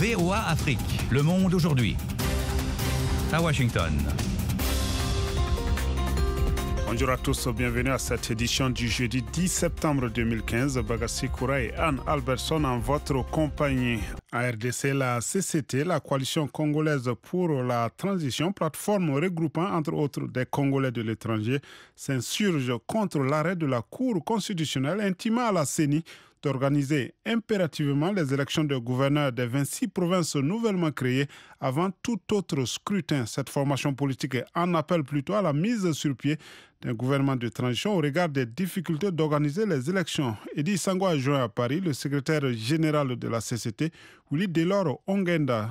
VOA Afrique, le monde aujourd'hui. À Washington. Bonjour à tous, bienvenue à cette édition du jeudi 10 septembre 2015. Bagassi Koura et Anne Albertson en votre compagnie. À RDC, la CCT, la coalition congolaise pour la transition, plateforme regroupant entre autres des Congolais de l'étranger, s'insurge contre l'arrêt de la Cour constitutionnelle intimant à la CENI d'organiser impérativement les élections de gouverneurs des 26 provinces nouvellement créées avant tout autre scrutin. Cette formation politique en appelle plutôt à la mise sur pied d'un gouvernement de transition au regard des difficultés d'organiser les élections. Eddy Sango a joint à Paris le secrétaire général de la CCT, Willy Delors Ongenda.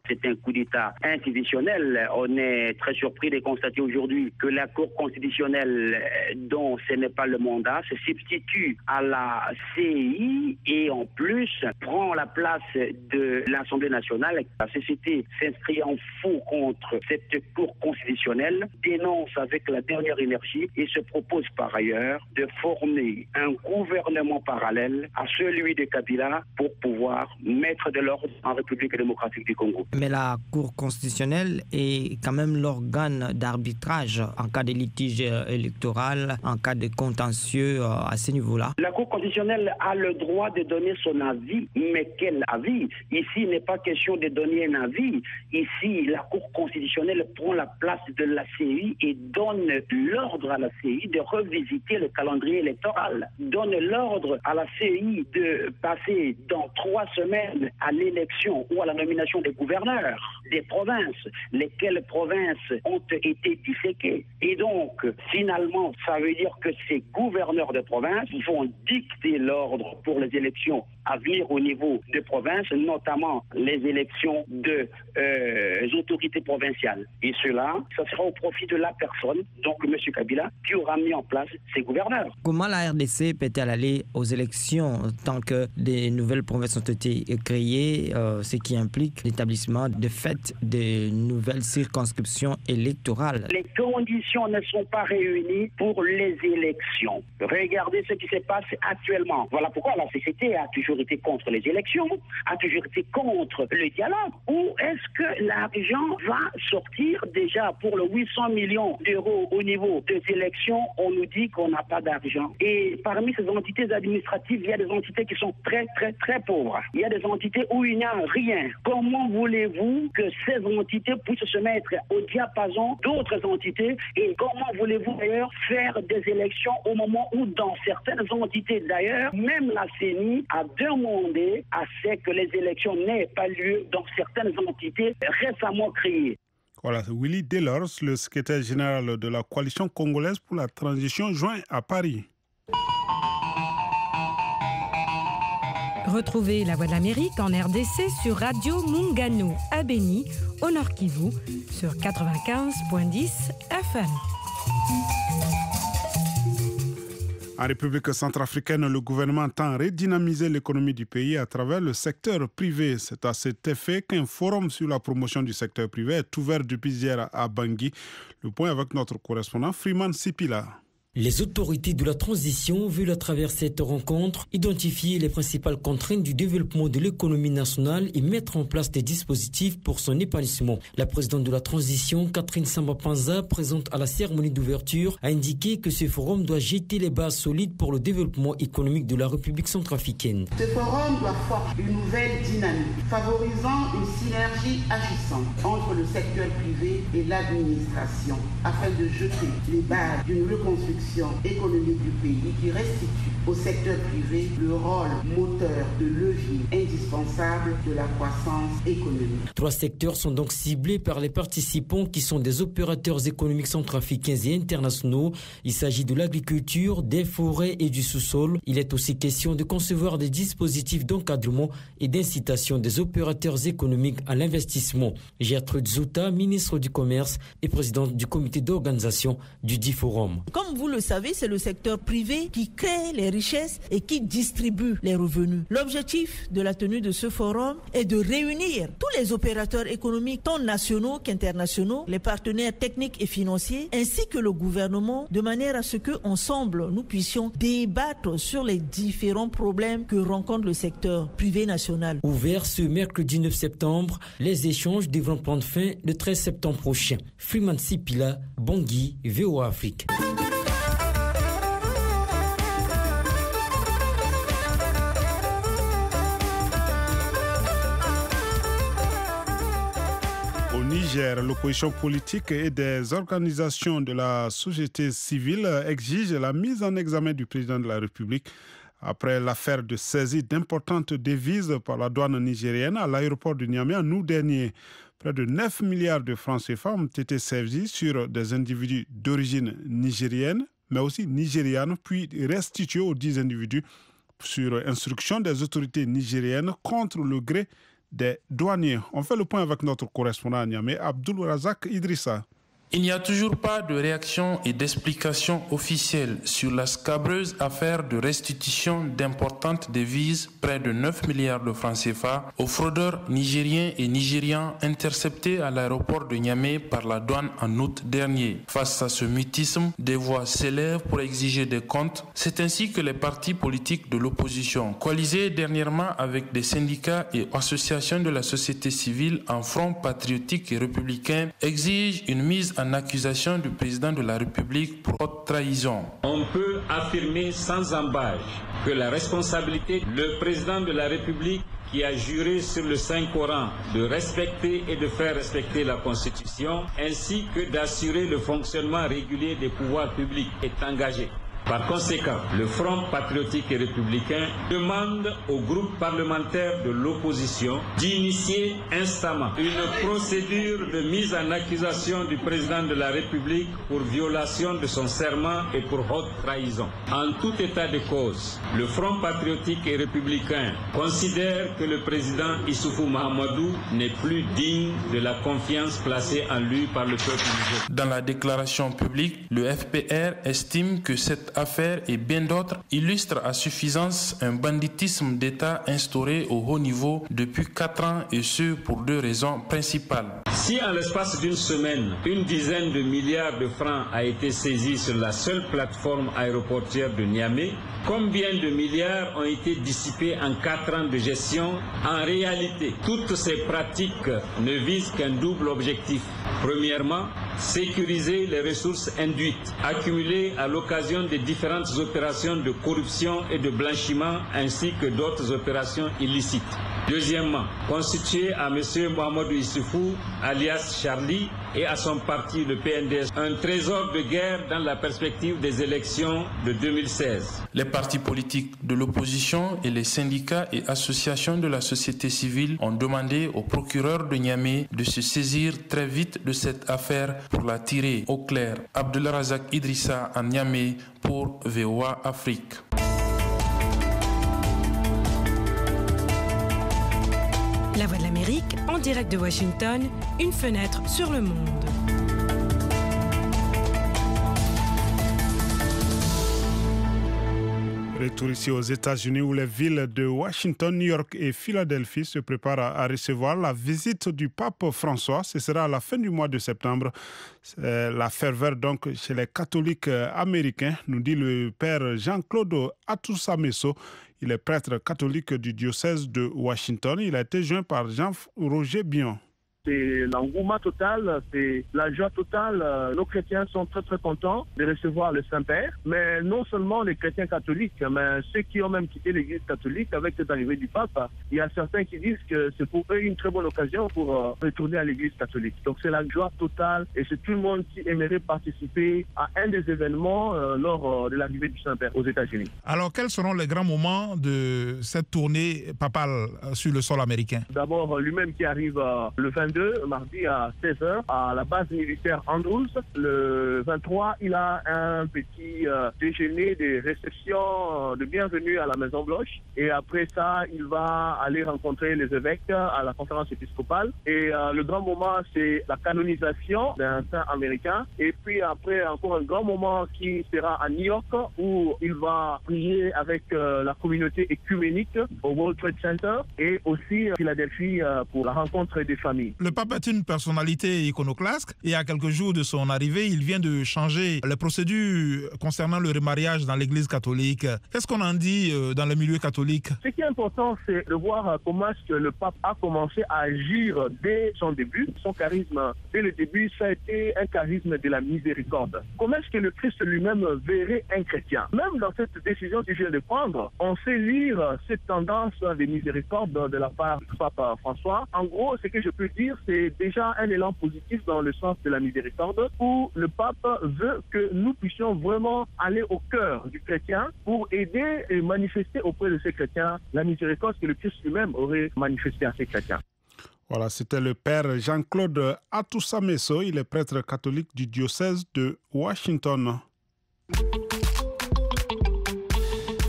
C'est un coup d'État institutionnel. On est très surpris de constater aujourd'hui que la Cour constitutionnelle, dont ce n'est pas le mandat, se substitue à la CEI et en plus prend la place de l'Assemblée nationale. La CCT s'inscrit en faux contre cette Cour constitutionnelle, dénonce avec la dernière énergie et se propose par ailleurs de former un gouvernement parallèle à celui de Kabila pour pouvoir mettre de l'ordre en République démocratique du Congo. Mais la Cour constitutionnelle est quand même l'organe d'arbitrage en cas de litige électoral, en cas de contentieux à ce niveau-là. La Cour constitutionnelle a le droit de donner son avis, mais quel avis? Ici, il n'est pas question de donner un avis. Ici, la Cour constitutionnelle prend la place de la CEI et donne l'ordre à la CEI de revisiter le calendrier électoral. Donne l'ordre à la CEI de passer dans 3 semaines à l'élection ou à la nomination des gouverneurs des provinces, lesquelles provinces ont été disséquées. Et donc, finalement, ça veut dire que ces gouverneurs de province vont dicter l'ordre pour les élections à venir au niveau de provinces, notamment les élections des autorités provinciales. Et cela, ça sera au profit de la personne, donc M. Kabila, qui aura mis en place ces gouverneurs. Comment la RDC peut-elle aller aux élections tant que des nouvelles provinces ont été créées, ce qui implique l'établissement de fait de nouvelles circonscriptions électorales? Les conditions ne sont pas réunies pour les élections. Regardez ce qui se passe actuellement. Voilà pourquoi la CCT a toujours été contre les élections, a toujours été contre le dialogue. Où est-ce que l'argent va sortir? Déjà pour le 800 millions d'euros au niveau des élections, on nous dit qu'on n'a pas d'argent. Et parmi ces entités administratives, il y a des entités qui sont très, très, très pauvres. Il y a des entités où il n'y a rien. Comment voulez-vous que ces entités puissent se mettre au diapason d'autres entités? Et comment voulez-vous d'ailleurs faire des élections au moment où dans certaines entités d'ailleurs, même la CENI a demandé à ce que les élections n'aient pas lieu dans certaines entités récemment créées. Voilà, Willy Delors, le secrétaire général de la coalition congolaise pour la transition, joint à Paris. Retrouvez La Voix de l'Amérique en RDC sur Radio Mungano à Beni, au Nord Kivu, sur 95.10 FM. En République centrafricaine, le gouvernement entend redynamiser l'économie du pays à travers le secteur privé. C'est à cet effet qu'un forum sur la promotion du secteur privé est ouvert depuis hier à Bangui. Le point avec notre correspondant Freeman Sipila. Les autorités de la transition veulent à travers cette rencontre identifier les principales contraintes du développement de l'économie nationale et mettre en place des dispositifs pour son épanouissement. La présidente de la transition, Catherine Samba-Panza, présente à la cérémonie d'ouverture, a indiqué que ce forum doit jeter les bases solides pour le développement économique de la République centrafricaine. Ce forum doit forger une nouvelle dynamique, favorisant une synergie agissante entre le secteur privé et l'administration, afin de jeter les bases d'une reconstruction économique du pays qui restitue au secteur privé le rôle moteur de levier indispensable de la croissance économique. 3 secteurs sont donc ciblés par les participants qui sont des opérateurs économiques centrafricains et internationaux. Il s'agit de l'agriculture, des forêts et du sous-sol. Il est aussi question de concevoir des dispositifs d'encadrement et d'incitation des opérateurs économiques à l'investissement. Gertrude Zouta, ministre du Commerce et présidente du comité d'organisation du dit forum. Comme vous le savez, c'est le secteur privé qui crée les richesses et qui distribue les revenus. L'objectif de la tenue de ce forum est de réunir tous les opérateurs économiques, tant nationaux qu'internationaux, les partenaires techniques et financiers, ainsi que le gouvernement, de manière à ce qu'ensemble, nous puissions débattre sur les différents problèmes que rencontre le secteur privé national. Ouvert ce mercredi 9 septembre, les échanges devront prendre fin le 13 septembre prochain. Freeman Sipila, Bangui, VOA Afrique. Au Niger, l'opposition politique et des organisations de la société civile exigent la mise en examen du président de la République après l'affaire de saisie d'importantes devises par la douane nigérienne à l'aéroport de Niamey en août dernier. Près de 9 milliards de francs CFA ont été saisis sur des individus d'origine nigérienne, mais aussi nigériane, puis restitués aux 10 individus sur instruction des autorités nigériennes contre le gré des douaniers. On fait le point avec notre correspondant à Niamey, Abdul Razak Idrissa. Il n'y a toujours pas de réaction et d'explication officielle sur la scabreuse affaire de restitution d'importantes devises, près de 9 milliards de francs CFA, aux fraudeurs nigériens et nigérians interceptés à l'aéroport de Niamey par la douane en août dernier. Face à ce mutisme, des voix s'élèvent pour exiger des comptes. C'est ainsi que les partis politiques de l'opposition, coalisés dernièrement avec des syndicats et associations de la société civile en front patriotique et républicain, exigent une mise en accusation du président de la République pour haute trahison. On peut affirmer sans embâche que la responsabilité, le président de la République qui a juré sur le Saint-Coran de respecter et de faire respecter la Constitution, ainsi que d'assurer le fonctionnement régulier des pouvoirs publics, est engagé. Par conséquent, le Front patriotique et républicain demande au groupe parlementaire de l'opposition d'initier instamment une procédure de mise en accusation du président de la République pour violation de son serment et pour haute trahison. En tout état de cause, le Front patriotique et républicain considère que le président Issoufou Mahamadou n'est plus digne de la confiance placée en lui par le peuple nigérien. Dans la déclaration publique, le FPR estime que cette affaire et bien d'autres illustrent à suffisance un banditisme d'État instauré au haut niveau depuis 4 ans et ce pour 2 raisons principales. Si en l'espace d'une semaine, une dizaine de milliards de francs a été saisie sur la seule plateforme aéroportuaire de Niamey, combien de milliards ont été dissipés en 4 ans de gestion? En réalité, toutes ces pratiques ne visent qu'un double objectif. Premièrement, sécuriser les ressources induites, accumulées à l'occasion des différentes opérations de corruption et de blanchiment, ainsi que d'autres opérations illicites. Deuxièmement, constituer à M. Mahamadou Issoufou, alias Charlie, et à son parti, le PNDS, un trésor de guerre dans la perspective des élections de 2016. Les partis politiques de l'opposition et les syndicats et associations de la société civile ont demandé au procureur de Niamey de se saisir très vite de cette affaire pour la tirer au clair. Abdul Razak Idrissa à Niamey pour VOA Afrique. La Voix de l'Amérique, en direct de Washington, une fenêtre sur le monde. Retour ici aux États-Unis où les villes de Washington, New York et Philadelphie se préparent à recevoir la visite du pape François. Ce sera à la fin du mois de septembre. La ferveur donc chez les catholiques américains, nous dit le père Jean-Claude Atousamesso. Il est prêtre catholique du diocèse de Washington. Il a été joint par Jean-Roger Bion. C'est l'engouement total, c'est la joie totale. Nos chrétiens sont très très contents de recevoir le Saint-Père, mais non seulement les chrétiens catholiques, mais ceux qui ont même quitté l'Église catholique avec cette arrivée du pape. Il y a certains qui disent que c'est pour eux une très bonne occasion pour retourner à l'Église catholique. Donc c'est la joie totale et c'est tout le monde qui aimerait participer à un des événements lors de l'arrivée du Saint-Père aux États-Unis. Alors quels seront les grands moments de cette tournée papale sur le sol américain? D'abord lui-même qui arrive le 22 22, mardi à 16h, à la base militaire Andrews. Le 23, il a un petit déjeuner de réception de bienvenue à la Maison-Blanche. Et après ça, il va aller rencontrer les évêques à la conférence épiscopale. Et le grand moment, c'est la canonisation d'un saint américain. Et puis après, encore un grand moment qui sera à New York, où il va prier avec la communauté écuménique au World Trade Center et aussi à Philadelphie pour la rencontre des familles. Le pape est une personnalité iconoclaste et à quelques jours de son arrivée, il vient de changer les procédures concernant le remariage dans l'église catholique. Qu'est-ce qu'on en dit dans le milieu catholique? Ce qui est important, c'est de voir comment est-ce que le pape a commencé à agir dès son début. Son charisme, dès le début, ça a été un charisme de la miséricorde. Comment est-ce que le Christ lui-même verrait un chrétien? Même dans cette décision qu'il vient de prendre, on sait lire cette tendance de miséricorde de la part du pape François. En gros, ce que je peux dire, c'est déjà un élan positif dans le sens de la miséricorde, où le pape veut que nous puissions vraiment aller au cœur du chrétien pour aider et manifester auprès de ces chrétiens la miséricorde que le Christ lui-même aurait manifestée à ces chrétiens. Voilà, c'était le père Jean-Claude Atoussa-Messo, il est prêtre catholique du diocèse de Washington.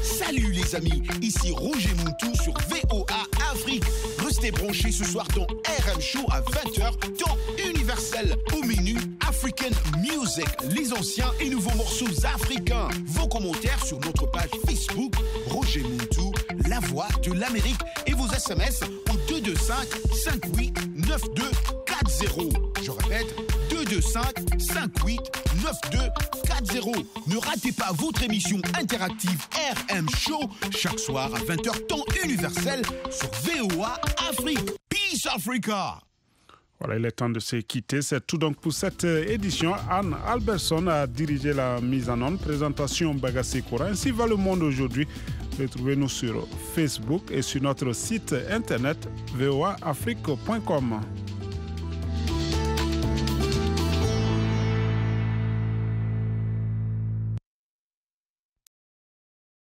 Salut les amis, ici Roger Muntu sur VOA Afrique. Restez branchés ce soir dans RM Show à 20h, temps universel. Au menu African Music, les anciens et nouveaux morceaux africains. Vos commentaires sur notre page Facebook, Roger Muntu, la voix de l'Amérique. Et vos SMS au 225 58 92 40. Je répète, 225 58 92 40. Ne ratez pas votre émission interactive RM Show chaque soir à 20h temps universel sur VOA Afrique. Peace Africa. Voilà, il est temps de se quitter. C'est tout donc pour cette édition. Anne Albertson a dirigé la mise en onde. Présentation Bagassi Koura. Ainsi va le monde aujourd'hui. Retrouvez-nous sur Facebook et sur notre site internet voaafrique.com.